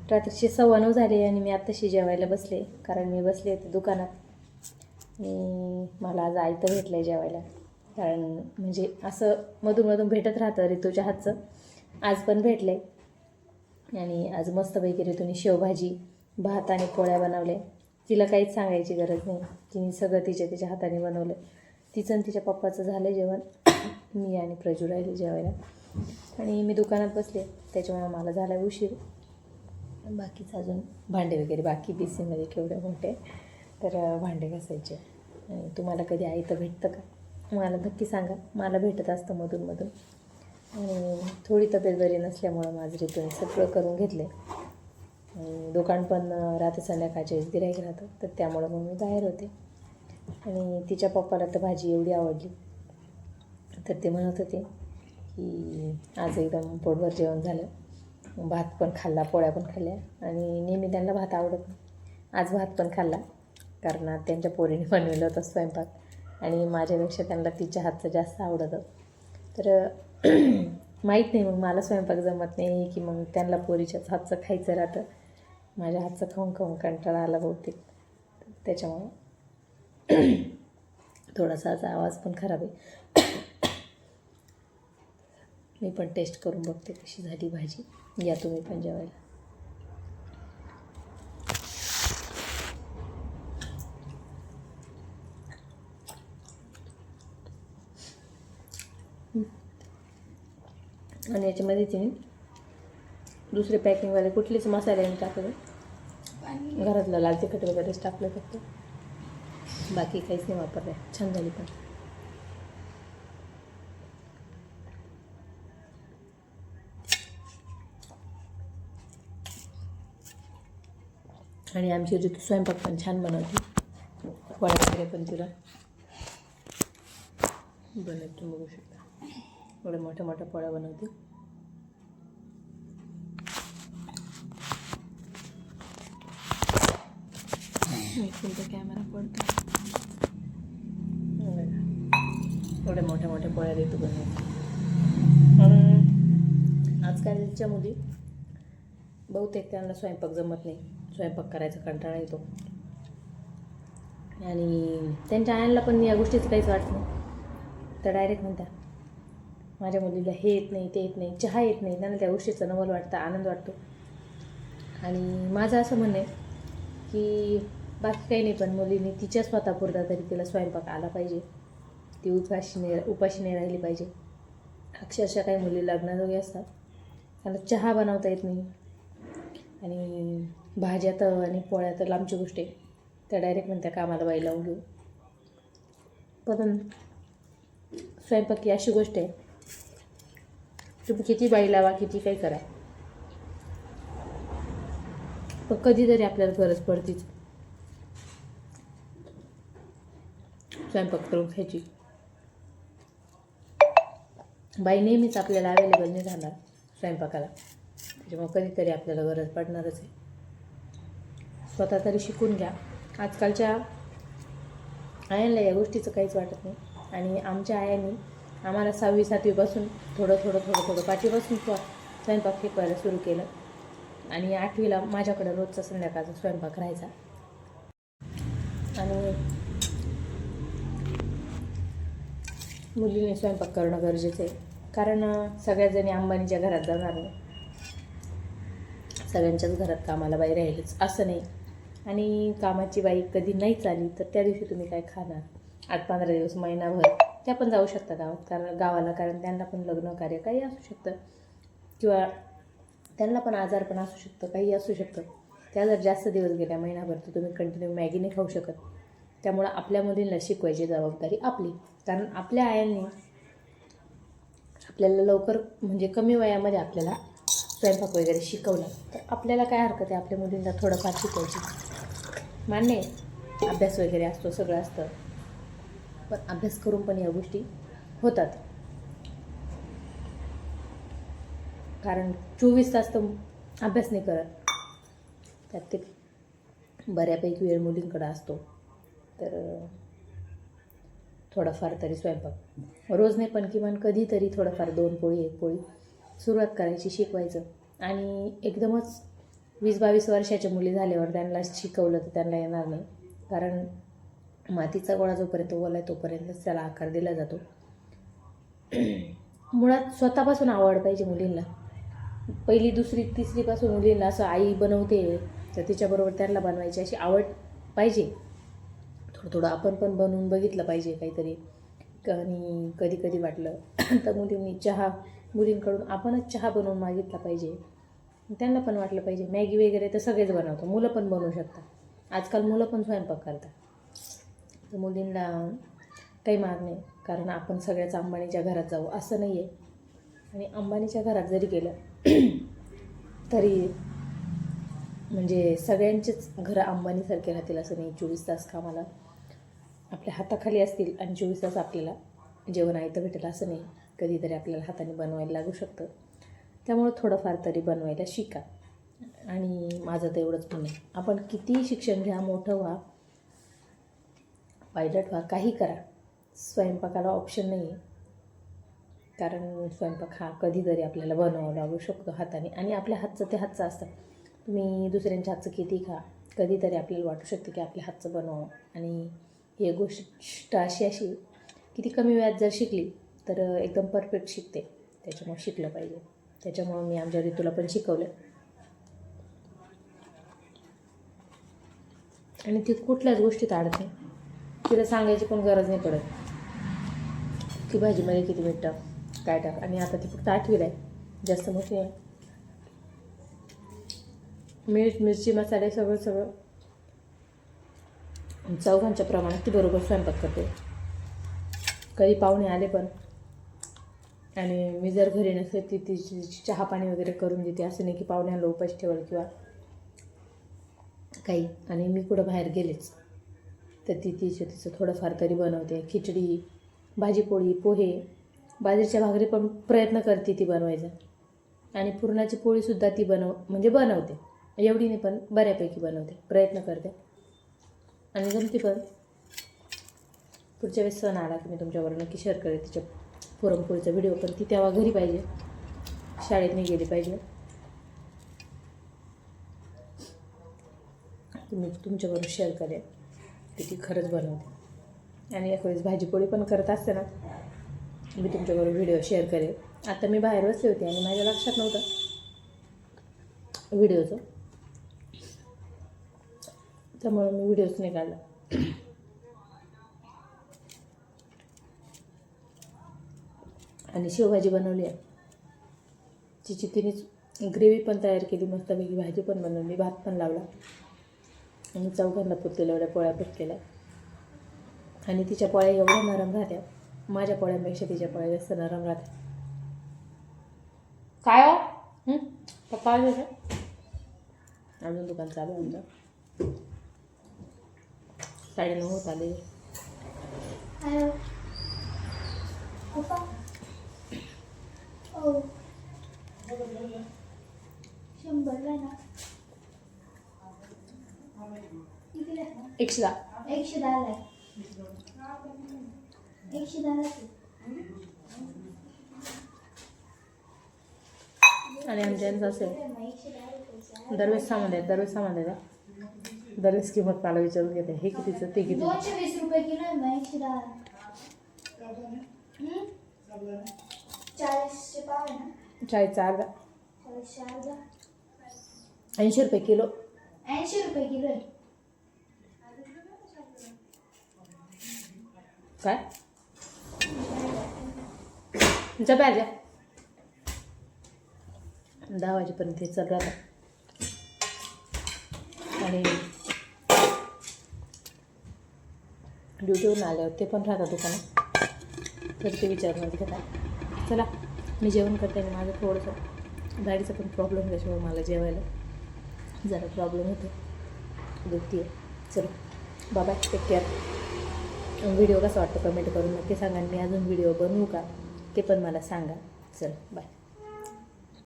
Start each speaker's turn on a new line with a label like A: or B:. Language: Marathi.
A: रात्रीचे 9:15 झाले आणि मी आत्ताशी जेवायला बसले, कारण मी बसले होते दुकानात आणि मला आज आयतं भेटलं आहे जेवायला. कारण म्हणजे असं मधून भेटत राहतं ऋतूच्या हातचं. आज पण भेटलं आहे आणि आज मस्तपैकी ऋतूने शेवभाजी, भात आणि पोळ्या बनवल्या. तिला काहीच सांगायची गरज नाही, तिने सगळं तिच्या हाताने बनवलं. तिचं आणि तिच्या पप्पाचं झालं जेवण, मी आणि प्रजू राहिले जेवायला आणि मी दुकानात बसले, त्याच्यामुळे मला झाला उशीर. बाकीचं अजून भांडे वगैरे बाकी बेसिनमध्ये केवढे मोठे, तर भांडे घासायचे. आणि तुम्हाला कधी आयतं भेटतं का? मला नक्की सांगा. मला भेटत असतं मधून आणि थोडी तब्येत बरी नसल्यामुळं माझं ऋतूने सगळं करून घेतलं आहे. दुकान पण रात्री संध्याकाळच्या गिऱ्हाईक राहतं, तर त्यामुळं मग मी बाहेर होते. आणि तिच्या पप्पाला तर भाजी एवढी आवडली, तर ते म्हणत होते की आज एकदम पोटभर जेवण झालं. भात पण खाल्ला, पोळ्या पण खाल्ल्या आणि नेहमी त्यांना भात आवडत नाही. आज भात पण खाल्ला, कारण आज त्यांच्या पोरीने बनवलं होतं स्वयंपाक आणि माझ्यापेक्षा त्यांना तिच्या हातचं जास्त आवडतं. तर माहीत नाही मग मला स्वयंपाक जमत नाही की मग त्यांना पोरीच्याच हातचं खायचं राहतं. माझ्या हातचं खाऊन कंटाळा आला बहुतेक, त्याच्यामुळं थोडासा आज आवाज पण खराब आहे. मी पण टेस्ट करून बघते कशी झाली भाजी. या तुम्ही पण जेवायला. आणि याच्यामध्ये तिने दुसरे पॅकिंगवाले कुठलेच मसाले टाकले, घरातलं लाल तिखट वगैरेच टाकलं फक्त, बाकी काहीच नाही वापरलं. छान झाली पण. आणि आमची ऋतू स्वयंपाक पण छान बनवते. पोळ्या वगैरे पण तिला बनवते, बघू शकता एवढ्या मोठ्या पोळ्या बनवते. कॅमेरा पडतो. एवढ्या मोठ्या पोळ्या ऋतू बनवते. आजकालच्या मुली बहुतेक त्यांना स्वयंपाक जमत नाही, स्वयंपाक करायचा कंटाळा येतो. आणि त्यांच्या आयांना पण या गोष्टीचं काहीच वाटत नाही, तर डायरेक्ट म्हणतात माझ्या मुलीला हे येत नाही, ते येत नाही, चहा येत नाही. त्यांना त्या गोष्टीचा नवल वाटतं, आनंद वाटतो. आणि माझं असं म्हणणं आहे की बाकी काही नाही, पण मुलीने तिच्या स्वतःपुरता तरी तिला स्वयंपाक आला पाहिजे. ती उपाशी नाही राहिली पाहिजे. अक्षरशः काही मुली लग्नाजोगी असतात, त्यांना चहा बनवता येत नाही आणि भाज्या तर आणि पोळ्या तर लांबची गोष्ट आहे, त्या डायरेक्ट म्हणत्या कामाला बाई लावून घेऊ. पण स्वयंपाक ही अशी गोष्ट आहे, तुम्ही किती बाई लावा, किती काही करा, पण कधीतरी आपल्याला गरज पडतीच स्वयंपाक करून खायची. बाई नेहमीच आपल्याला अवेलेबल नाही झाला स्वयंपाकाला, त्याच्यामुळे कधीतरी आपल्याला गरज पडणारच आहे. स्वतः तरी शिकून घ्या. आजकालच्या आयांना या गोष्टीचं काहीच वाटत नाही. आणि आमच्या आयांनी आम्हाला 6वी-7वीपासून थोडं पाचवीपासून स्वयंपाक शिकवायला सुरू केलं आणि 8वीला माझ्याकडे रोजचा संध्याकाळचा स्वयंपाक राहायचा. आणि मुलीने स्वयंपाक करणं गरजेचं आहे, कारण सगळ्याच जणी अंबानीच्या घरात जाणार नाही, सगळ्यांच्याच घरात कामाला बाई राहिलीच असं नाही. आणि कामाची बाई कधी नाहीच आली तर त्या दिवशी तुम्ही काय खाणार? 8-15 दिवस, महिनाभर त्या पण जाऊ शकतात गावाला, कारण त्यांना पण लग्न कार्य काही असू शकतं किंवा त्यांना पण आजार पण असू शकतं, काही असू शकतं. त्या जर जास्त दिवस गेल्या महिनाभर, तर तुम्ही कंटिन्यू मॅगी नाही खाऊ शकत. त्यामुळं आपल्या मुलींना शिकवायची जबाबदारी आपली, कारण आपल्या आयांनी आपल्याला लवकर म्हणजे कमी वयामध्ये आपल्याला स्वयंपाक वगैरे शिकवला, तर आपल्याला काय हरकत आहे आपल्या मुलींना थोडंफार शिकवायची. मान्य आहे अभ्यास वगैरे असतो, सगळं असतं, पण अभ्यास करून पण या गोष्टी होतात. कारण 24 तास तर अभ्यास नाही करत, त्यात ते बऱ्यापैकी वेळ मुलींकडे असतो. तर थोडाफार तरी स्वयंपाक रोज नाही, पण किमान कधीतरी थोडंफार 2 पोळी 1 पोळी सुरुवात करायची, शिकवायचं. आणि एकदमच 20-22 वर्षाच्या मुली झाल्यावर त्यांना शिकवलं तर त्यांना येणार नाही. कारण मातीचा गोळा जोपर्यंत ओला आहे तोपर्यंतच त्याला आकार दिला जातो. मुळात स्वतःपासून आवड पाहिजे मुलींना. 1ली, 2री, 3रीपासून मुलींना असं आई बनवते तर तिच्याबरोबर त्यांना बनवायची अशी आवड पाहिजे. थोडं थोडं आपण पण बनवून बघितलं पाहिजे काहीतरी. आणि कधी कधी वाटलं तर मुलींकडून आपणच चहा बनवून मागितला पाहिजे. त्यांना पण वाटलं पाहिजे. मॅगी वगैरे तर सगळेच बनवतो, मुलं पण बनवू शकतात. आजकाल मुलं पण स्वयंपाक करतात. तर मुलींना काही माग नाही. कारण आपण सगळ्याच अंबानीच्या घरात जाऊ असं नाही आहे. आणि अंबानीच्या घरात जरी गेलं तरी म्हणजे सगळ्यांचेच घरं अंबानीसारखे राहतील असं नाही. 24 तास कामाला आपल्या हाताखाली असतील आणि 24 तास आपल्याला जेवण आयतं भेटेल असं नाही. कधीतरी आपल्याला हाताने बनवायला लागू शकतं. त्यामुळं थोडंफार तरी बनवायला शिका. आणि माझं तर एवढंच म्हणणं आहे, आपण कितीही शिक्षण घ्या, मोठं व्हा, पायलट व्हा, काही करा, स्वयंपाकाला ऑप्शन नाही आहे. कारण स्वयंपाक हा कधीतरी आपल्याला बनवावा लागू शकतो हाताने. आणि आपल्या हातचं ते हातचं असतं. तुम्ही दुसऱ्यांच्या हातचं किती खा, कधीतरी आपल्याला वाटू शकते की आपल्या हातचं बनवावं. आणि ही गोष्ट अशी किती कमी वेळात जर शिकली तर एकदम परफेक्ट शिकते. त्याच्यामुळे शिकलं पाहिजे. त्याच्यामुळं मी आमच्या ऋतूला पण शिकवलं. आणि ती कुठल्याच गोष्टीत अडत नाही. तिला सांगायची पण गरज नाही पडत की भाजीमध्ये किती मीठ टाक, काय टाक. आणि आता ती फक्त 8वीला आहे, जास्त मोठी आहे. मीठ, मिरची, मसाले सगळं चौघांच्या प्रमाणात ती बरोबर स्वयंपाक करते. कधी पाहुणे आले पण आणि मी जर घरी नसते ती तिची चहा पाणी वगैरे करून देते. असं नाही की पाहुण्याला उपाशी ठेवलं किंवा काही. आणि मी कुठं बाहेर गेलेच तर ती तिचं थोडंफार तरी बनवते. खिचडी, भाजीपोळी, पोहे, बाजरीच्या भाकरी पण प्रयत्न करते ती बनवायचा. आणि पुरणाची पोळीसुद्धा ती बनवते. एवढी नाही पण बऱ्यापैकी बनवते, प्रयत्न करते. आणि जमती पण. पुढच्या वेळेस सण आला की मी तुमच्याबरोबर नक्की शेअर करेल तिच्या पुरणपोळीचा व्हिडिओ. पण ती तेव्हा घरी पाहिजे, शाळेत नाही गेली पाहिजे. मी तुमच्याबरोबर शेअर करेन की ती खरंच बनवते. आणि यावेळेस भाजीपोळी पण करत असते ना, मी तुमच्याबरोबर व्हिडिओ शेअर करेन. आता मी बाहेर बसले होते आणि माझ्या लक्षात नव्हतं व्हिडिओचं, त्यामुळे मी व्हिडिओच नाही काढला. आणि शेवभाजी बनवली आहे. तिनेच ग्रेव्ही पण तयार केली, मस्तपैकी भाजी पण बनवली, भात पण लावला. आणि चौघांना पुरलेल्या एवढ्या पोळ्या पण केल्या. आणि तिच्या पोळ्या एवढ्या नरम राहत्या, माझ्या पोळ्यांपेक्षा तिच्या पोळ्या जास्त नरम राहत्या. काय हो पप्पा आले होते, अजून दुकान चालू आहे आमचं. 9:30 होत आले.
B: Oh. 100 आहे ना?
A: 110.
B: 110 आहे. 110 आहे.
A: आणि आमच्या असेल दरवेळेस सामान द्यायचा. दरवेळेस किंमत मला विचारून घेते, हे कितीचं ते किती.
B: 220 रुपये किलो आहे मग 110. 40चे पाव आहे ना?
A: 40चा अर्धा.
B: 40चे अर्धा.
A: 80 रुपये किलो.
B: 80 रुपये किलो आहे.
A: काय जा बाहेर जा. 10 वाजेपर्यंत हे चालू राहतं. आणि ड्युटीवरून आल्यावर ते पण राहतात दुकानात, तर ते विचारूनच घेतात. चला मी जेवण करते. आणि माझं थोडंसं गाडीचा पण प्रॉब्लेम, त्याच्यामुळे मला जेवायला जरा प्रॉब्लेम होतो, दुखती आहे. चलो बाबा, टेक केअर. व्हिडिओ कसा वाटतो कमेंट करून नक्की सांगा. आणि मी अजून व्हिडिओ बनवू का ते पण मला सांगा. चल बाय.